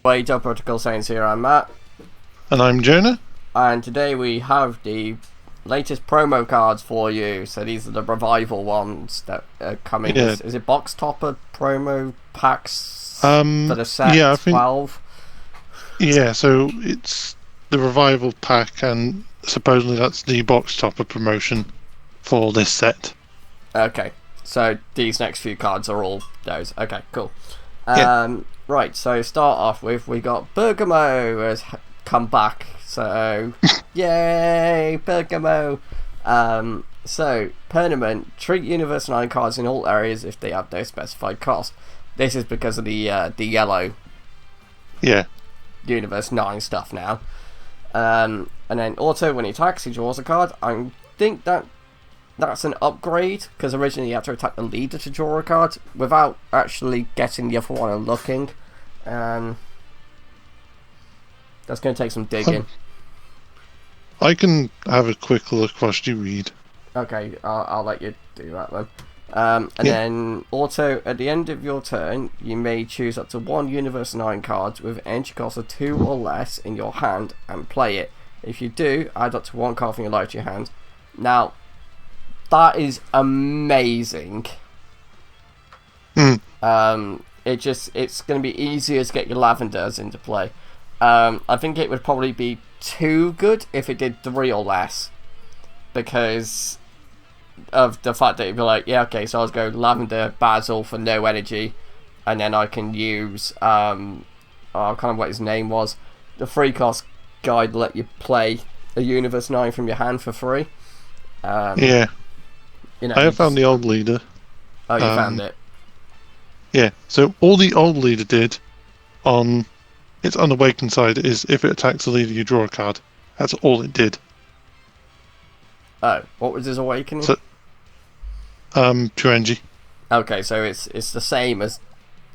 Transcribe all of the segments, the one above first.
What up, Britical Saiyans here, I'm Matt. And I'm Jonah. And today we have the latest promo cards for you. So these are the revival ones that are coming. Yeah. Is it box topper promo packs for the set? Yeah, I think, 12? Yeah, so it's the revival pack, and supposedly that's the box topper promotion for this set. Okay, so these next few cards are all those. Okay, cool. Yeah. Right, so start off with, we got Bergamo has come back. So, yay, Bergamo. So, permanent, treat Universe 9 cards in all areas if they have no specified cost. This is because of the yellow Universe 9 stuff now. And then auto, when he attacks, he draws a card. I think that's an upgrade, because originally you had to attack the leader to draw a card without actually getting the other one and looking. That's going to take some digging. I can have a quick look whilst you read. Okay, I'll let you do that then. And then auto, at the end of your turn, you may choose up to one Universe 9 cards with energy cost of 2 or less in your hand and play it. If you do, add up to one card from your library to your hand. Now, that is amazing. It's going to be easier to get your Lavenders into play. I think it would probably be too good if it did 3 or less, because of the fact that it'd be like, yeah, okay, so I'll go Lavender, Basil for no energy, and then I can use I can't remember what his name was, the free cost guide let you play a Universe 9 from your hand for free. I have found the old leader. Oh, you found it? Yeah, so all the old leader did on its unawakened side is if it attacks the leader, you draw a card. That's all it did. Oh, what was his awakening? So, pure energy. Okay, so it's the same as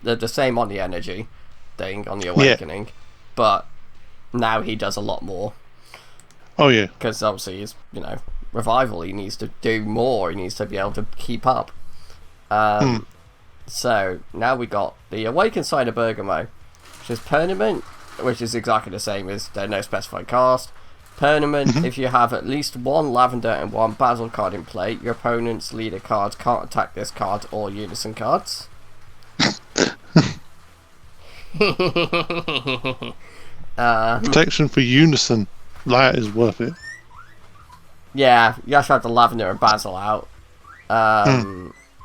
the same on the energy thing on the awakening, but now he does a lot more. Oh yeah, because obviously he's revival. He needs to do more. He needs to be able to keep up. So now we got the awakened side of Bergamo, which is permanent, which is exactly the same as there's no specified cost. Permanent, if you have at least one Lavender and one Basil card in play, your opponent's leader cards can't attack this card or unison cards. Protection for unison. That is worth it. Yeah, you have to have the Lavender and Basil out.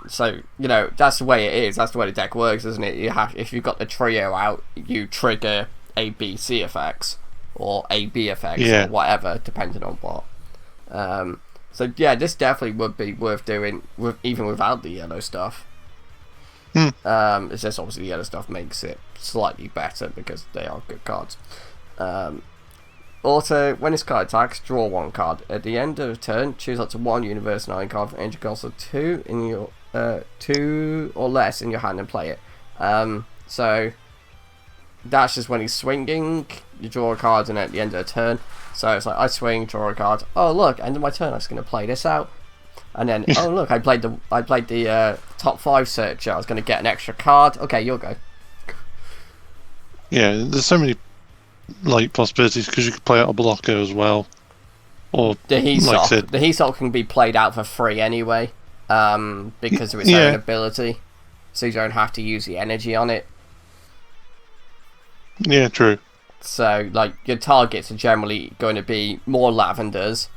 So, that's the way it is. That's the way the deck works, isn't it? If you've got the trio out, you trigger A, B, C effects, or A, B effects, or whatever, depending on what. So yeah, this definitely would be worth doing, even without the yellow stuff. It's just obviously the yellow stuff makes it slightly better because they are good cards. Also, when this card attacks, draw one card. At the end of the turn, choose up to one Universe 9 card for energy cost of 2 in your 2 or less in your hand and play it. So that's just when he's swinging, you draw a card, and at the end of the turn, so it's like I swing, draw a card. Oh look, end of my turn, I'm just going to play this out, and then oh look, I played the top 5 searcher. I was going to get an extra card. Okay, you'll go. Yeah, there's so many possibilities because you could play out a blocker as well, or the Heat The Heat can be played out for free anyway, because of its own ability, so you don't have to use the energy on it. Yeah, true. So your targets are generally going to be more Lavenders,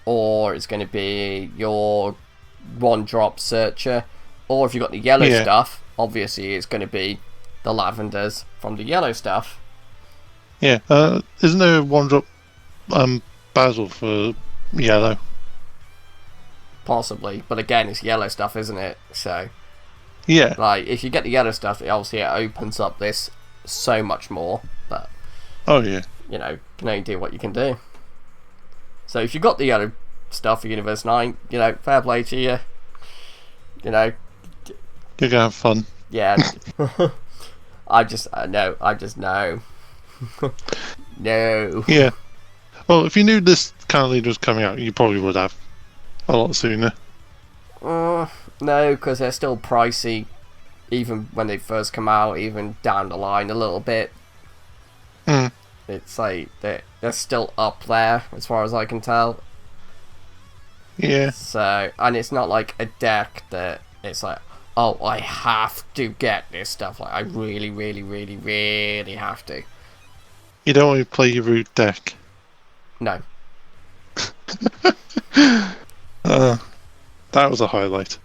or it's going to be your 1-drop searcher, or if you've got the yellow stuff, obviously it's going to be the Lavenders from the yellow stuff. Yeah, isn't there a 1-drop Basil for yellow? Possibly, but again, it's yellow stuff, isn't it? So yeah, if you get the yellow stuff, it opens up this so much more. But you can only do what you can do. So if you got the yellow stuff for Universe 9, fair play to you. You're gonna have fun. Yeah. I just know. No. Yeah. Well, if you knew this kind of leader was coming out, you probably would have a lot sooner. No, because they're still pricey even when they first come out, even down the line a little bit. It's like they're still up there as far as I can tell. Yeah. So, and it's not like a deck that it's like, oh, I have to get this stuff. Like, I really, really, really, really have to. You don't want to play your root deck. No. That was a highlight.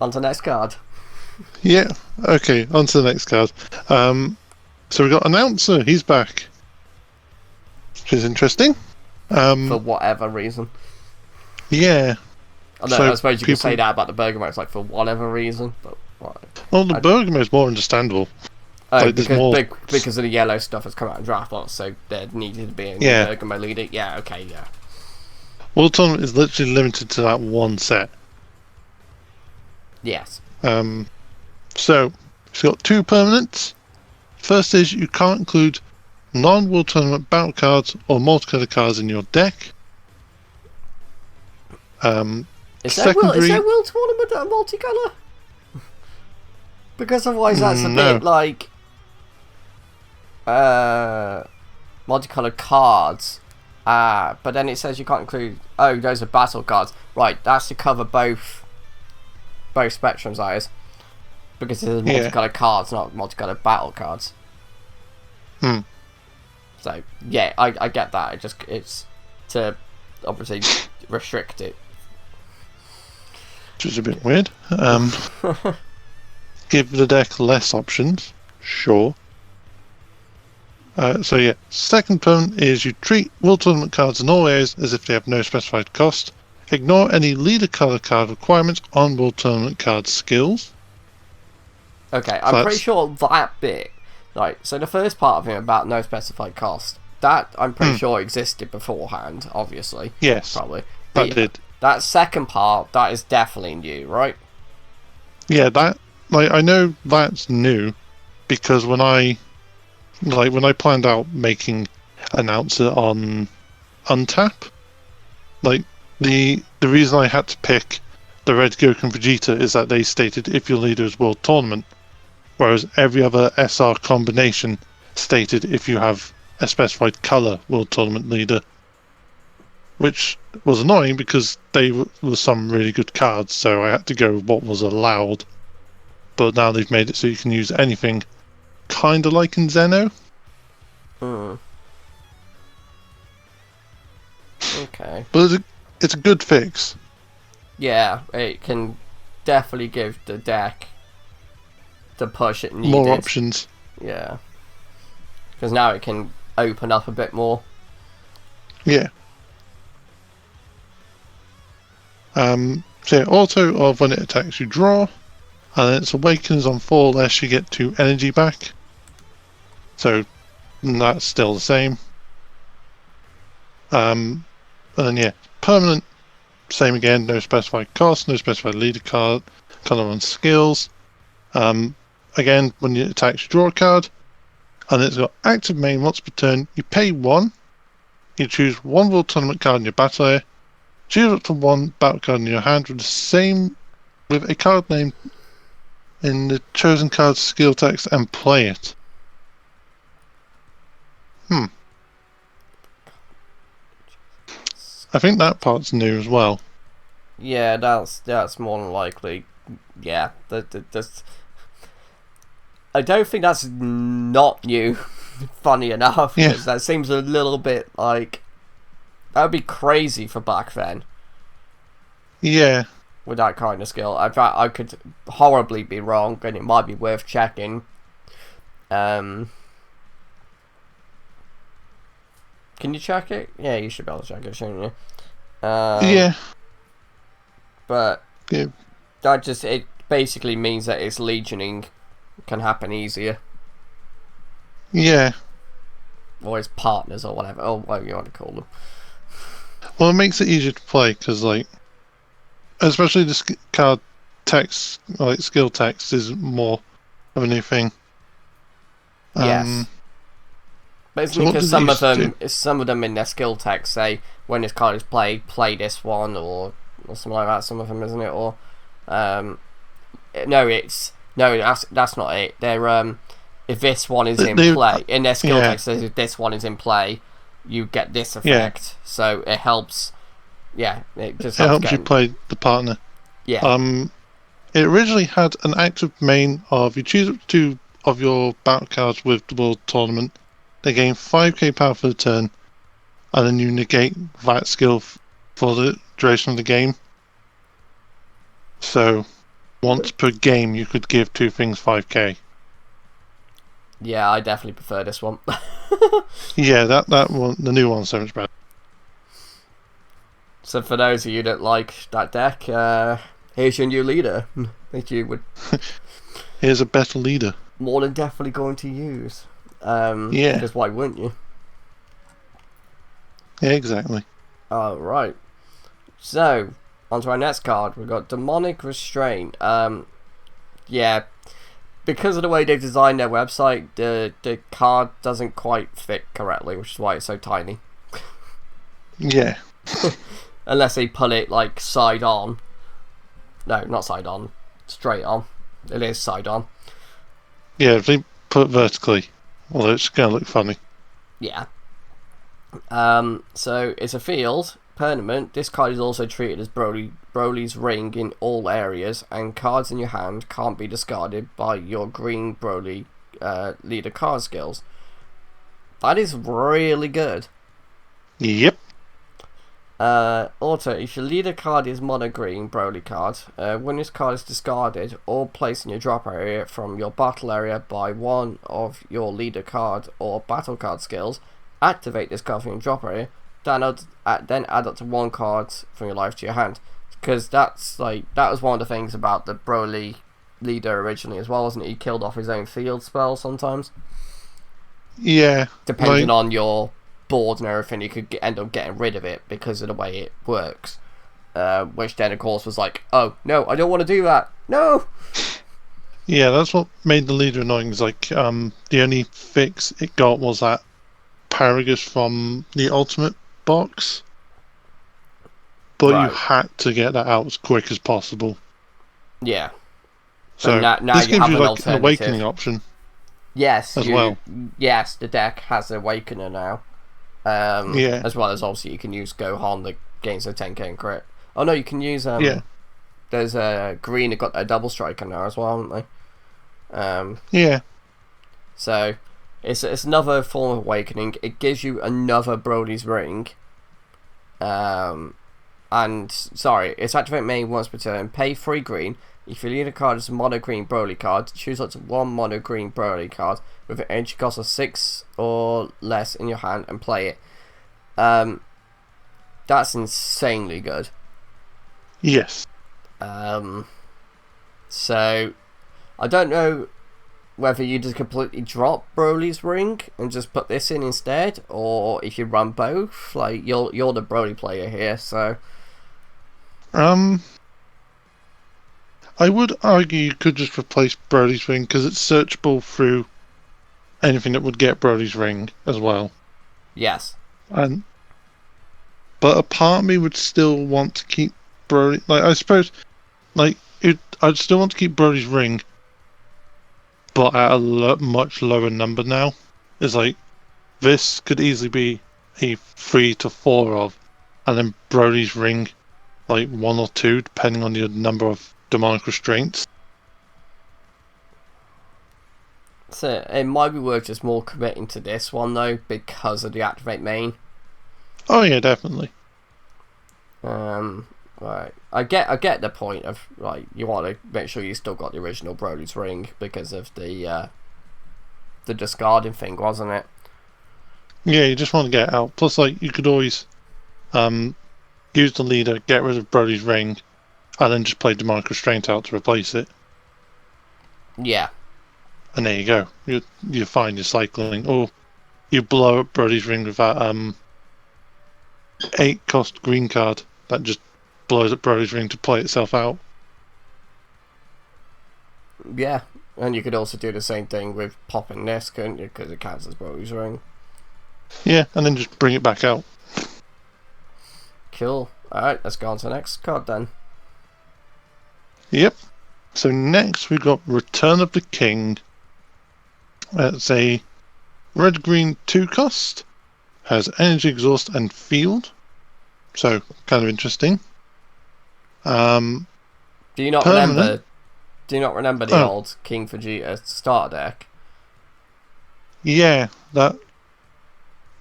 On to the next card. Yeah. Okay. On to the next card. So we got Announcer. He's back, which is interesting. For whatever reason. Yeah. Although, I suppose you could say that about the Bergamo. It's like for whatever reason. But well, the Bergamo is more understandable. Oh, like, because of the yellow stuff has come out in draft lots, so there needed to be a new Bergamo leader. Yeah. Okay. Yeah. World Tournament is literally limited to that one set. Yes. So it's got 2 permanents. First is you can't include non-World Tournament battle cards or multicolour cards in your deck. Is there World Tournament that are multicolour? Because otherwise that's a bit like multicoloured cards. But then it says you can't include... Oh, those are battle cards. Right, that's to cover both spectrums, that is. Because it is multicoloured cards, not multicoloured battle cards. So, yeah, I get that. It's to, obviously, restrict it. Which is a bit weird. Give the deck less options. Sure. So yeah, second permanent is you treat World Tournament cards in all areas as if they have no specified cost. Ignore any leader colour card requirements on World Tournament card skills. Okay, I'm pretty sure that bit, like, so the first part of it about no specified cost, that I'm pretty sure existed beforehand, obviously. Yes, probably. That did. That second part, that is definitely new, right? Yeah, that, like, I know that's new because when I planned out making Announcer on Untap, like, the reason I had to pick the Red Goku and Vegeta is that they stated if your leader is World Tournament, whereas every other SR combination stated if you have a specified colour World Tournament leader, which was annoying because they were some really good cards, so I had to go with what was allowed. But now they've made it so you can use anything, kind of like in Zeno. Okay. But it's a good fix. Yeah, it can definitely give the deck the push it needed. More options. Yeah. Because now it can open up a bit more. Yeah. So yeah, auto of when it attacks you draw, and then its awakens on 4 less you get 2 energy back. So that's still the same. And then yeah, permanent, same again, no specified cost, no specified leader card, colour on skills. Again, when it attacks you draw a card, and it's got active main once per turn, you pay 1, you choose 1 World Tournament card in your battle area, choose up to 1 battle card in your hand with a card name in the chosen card's skill text and play it. I think that part's new as well. Yeah, that's more than likely. Yeah, I don't think that's not new. Funny enough, because that seems a little bit like that would be crazy for back then. Yeah. With that kind of skill, in fact, I could horribly be wrong, and it might be worth checking. Can you check it? Yeah, you should be able to check it, shouldn't you? Yeah. But that it basically means that its legioning can happen easier. Yeah. Or its partners, or whatever you want to call them. Well, it makes it easier to play because, like, especially the card text, like skill text, is more of a new thing. Yes. But it's because some of them in their skill text say when this card is played, play this one or something like that. Some of them, isn't it? Or that's not it. They're if this one is in They- play in their skill yeah. text says if this one is in play, you get this Yeah. effect. So it helps. Yeah, it just It helps helps you play the partner. Yeah, It originally had an active main of you choose 2 of your battle cards with the World Tournament. They gain 5k power for the turn, and then you negate that skill for the duration of the game. So, once per game, you could give 2 things 5k. yeah, I definitely prefer this one. Yeah, that one, the new one's so much better. So for those of you that like that deck, here's your new leader that you would Here's a better leader. more than definitely going to use. Yeah. Because why wouldn't you? Yeah, exactly. Alright. So, onto our next card. We've got Demonic Restraint. Yeah. Because of the way they've designed their website, the card doesn't quite fit correctly, which is why it's so tiny. Yeah. Unless they put it, like, side on. No, not side on. Straight on. It is side on. Yeah, if they put it vertically, well, it's going to look funny. Yeah. So it's a field permanent. This card is also treated as Broly's Ring in all areas, and cards in your hand can't be discarded by your green Broly leader card skills. That is really good. Yep. Also, if your leader card is mono green Broly card, when this card is discarded or placed in your drop area from your battle area by one of your leader card or battle card skills, activate this card from your drop area, then add up to 1 card from your life to your hand. Because that was one of the things about the Broly leader originally as well, wasn't it? He killed off his own field spell sometimes. Yeah. Depending on your board and everything, you could end up getting rid of it because of the way it works. Which then, of course, was like, oh, no, I don't want to do that. No! Yeah, that's what made the leader annoying. Is like the only fix it got was that Paragus from the Ultimate box, but Right. you had to get that out as quick as possible. Yeah. So now this you gives have you an like an alternative. awakening option. Yes, as well. Yes, the deck has Awakener now. Yeah. As well as obviously you can use Gohan that gains a 10k and crit. Oh no, you can use Yeah. There's a green that got a double striker now as well, haven't they? Yeah. So it's another form of awakening. It gives you another Broly's Ring. And sorry, it's activate main once per turn. Pay 3 green. If your leader card is a mono green Broly card, choose up to 1 mono green Broly card with an energy cost of 6 or less in your hand and play it. That's insanely good. Yes. So I don't know whether you just completely drop Broly's Ring and just put this in instead, or if you run both. Like you're the Broly player here, so I would argue you could just replace Broly's Ring because it's searchable through anything that would get Broly's Ring as well. yes. But a part of me would still want to keep Broly. Like I suppose, I'd still want to keep Broly's Ring, but at a much lower number now. It's like this could easily be a 3 to 4 of, and then Broly's Ring, like 1 or 2, depending on your number of demonic restraints. So it might be worth just more committing to this one though, because of the activate main. Oh yeah, definitely. Right. I get the point of like you want to make sure you still got the original Broly's Ring because of the discarding thing, wasn't it? Yeah, you just want to get it out. Plus, like you could always use the leader, get rid of Broly's Ring, and then just play demonic restraint out to replace it. Yeah. And there you go. You're fine. You're cycling. Or you blow up Broly's Ring with that 8 cost green card that just blows up Broly's Ring to play itself out. Yeah. And you could also do the same thing with popping this, couldn't you? Because it counts as Broly's Ring. Yeah, and then just bring it back out. Cool. Alright, let's go on to the next card then. Yep. So next we've got Return of the King. It's a red-green 2 cost. Has energy exhaust and field. So kind of interesting. Do you not Permanent. remember? Do you not remember the old King Vegeta starter deck? Yeah, that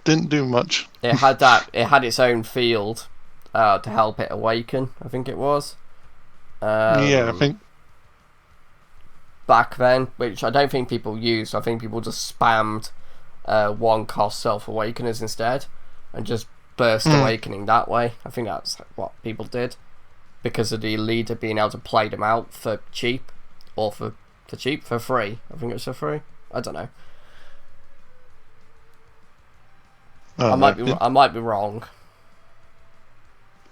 didn't do much. It had that. It had its own field to help it awaken. I think it was. Yeah, I think Back then, which I don't think people used. I think people just spammed 1 cost self awakeners instead, and just burst awakening that way. I think that's what people did because of the leader being able to play them out for cheap, or for free. I think it was for free. I don't know. I might be wrong.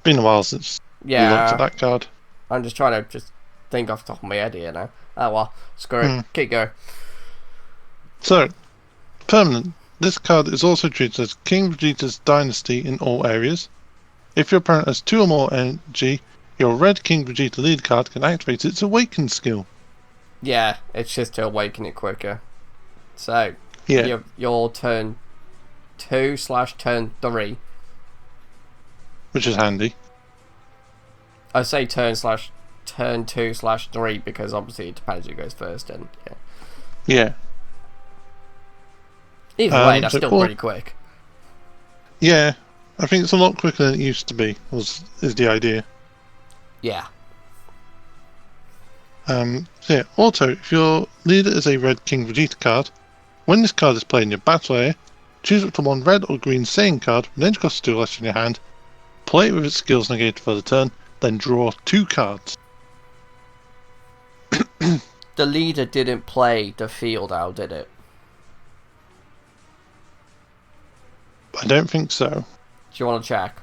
Been a while since we looked at that card. I'm just trying to just think off the top of my head here now. Oh well, screw it. Keep going. So, permanent. This card is also treated as King Vegeta's Dynasty in all areas. If your opponent has 2 or more energy, your red King Vegeta lead card can activate its Awaken skill. Yeah, it's just to awaken it quicker. So, yeah, your turn 2/turn 3. Which is handy. I say turn 2/3 because obviously it depends who goes first. And yeah. Either way, that's still pretty quick. Yeah, I think it's a lot quicker than it used to be. Is the idea. Yeah. So yeah, also, if your leader is a red King Vegeta card, when this card is played in your battle area, choose up to 1 red or green Saiyan card with energy cost 2 less in your hand, play it with its skills negated for the turn, then draw 2 cards. The leader didn't play the field out, did it? I don't think so. Do you want to check?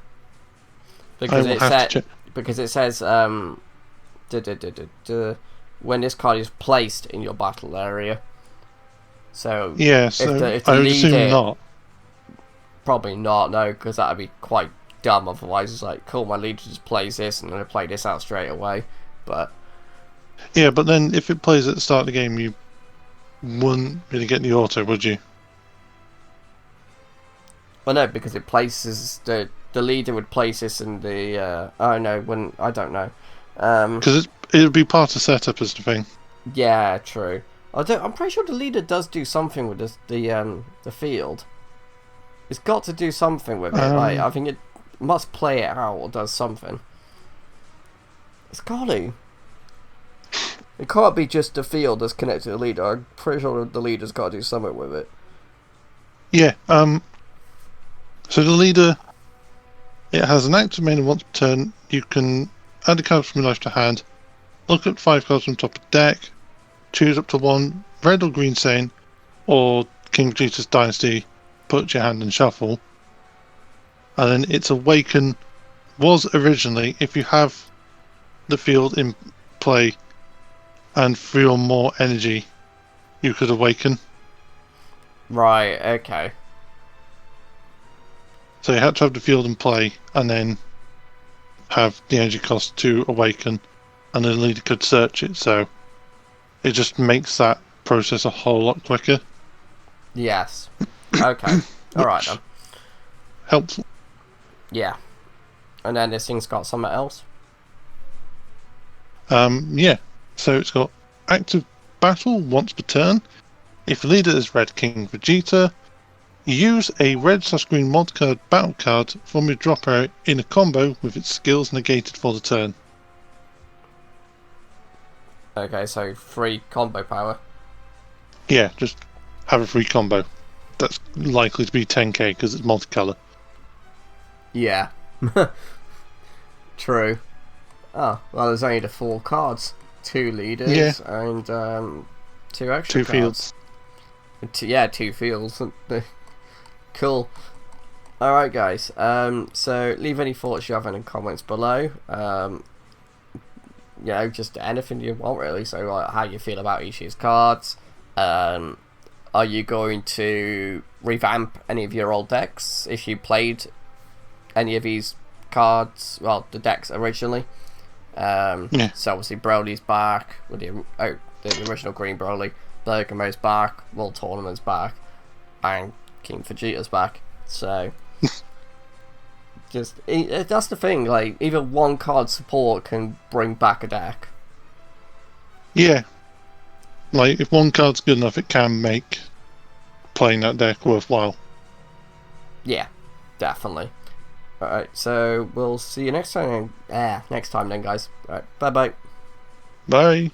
Because it says when this card is placed in your battle area. So yeah, so if the I would leader, assume not. Probably not, no, because that'd be quite dumb. Otherwise, it's like, cool, my leader just plays this, and I'm gonna play this out straight away. But yeah, but then if it plays at the start of the game, you wouldn't really get the auto, would you? Well, no, because it places the leader would place this in the. Oh no, when I don't know. Because it would be part of setup as the thing. Yeah, true. I'm pretty sure the leader does do something with the field. It's got to do something with it. Like, I think it must play it out or does something. It's got to. It can't be just the field that's connected to the leader. I'm pretty sure the leader's got to do something with it. Yeah. So the leader, it has an active main, and once per turn, you can add a card from your life to hand, look at 5 cards from top of the deck, choose up to 1 red or green Saiyan, or King Vegeta's Dynasty, put your hand and shuffle. And then its Awaken was originally, if you have the field in play and 3 or more energy, you could Awaken. Right, okay. So you had to have the field in play and then have the energy cost to Awaken, and then the leader could search it, so it just makes that process a whole lot quicker. Yes. Okay. Alright then. Helpful. Yeah. And then this thing's got something else? Yeah. So it's got active battle once per turn. If the leader is red King Vegeta, use a red/green mod card battle card from your drop area in a combo with its skills negated for the turn. Okay, so free combo power. Yeah, just have a free combo. That's likely to be 10k because it's multicolour. Yeah. True. Oh, well, there's only the 4 cards. 2 leaders and 2 extra 2 cards. fields. Yeah, 2 fields. Cool. Alright guys, so leave any thoughts you have in the comments below. You know, just anything you want really, so like how you feel about each of these cards. Are you going to revamp any of your old decks if you played any of these cards, well, the decks originally? Yeah. So obviously Broly's back with the original Green Broly. Bergamo's back. World Tournament's back. And King Vegeta's back. So that's the thing. Like even one card support can bring back a deck. Yeah. Like if one card's good enough, it can make playing that deck worthwhile. Yeah, definitely. Alright, so we'll see you next time. Next time then, guys. Alright, bye bye. Bye.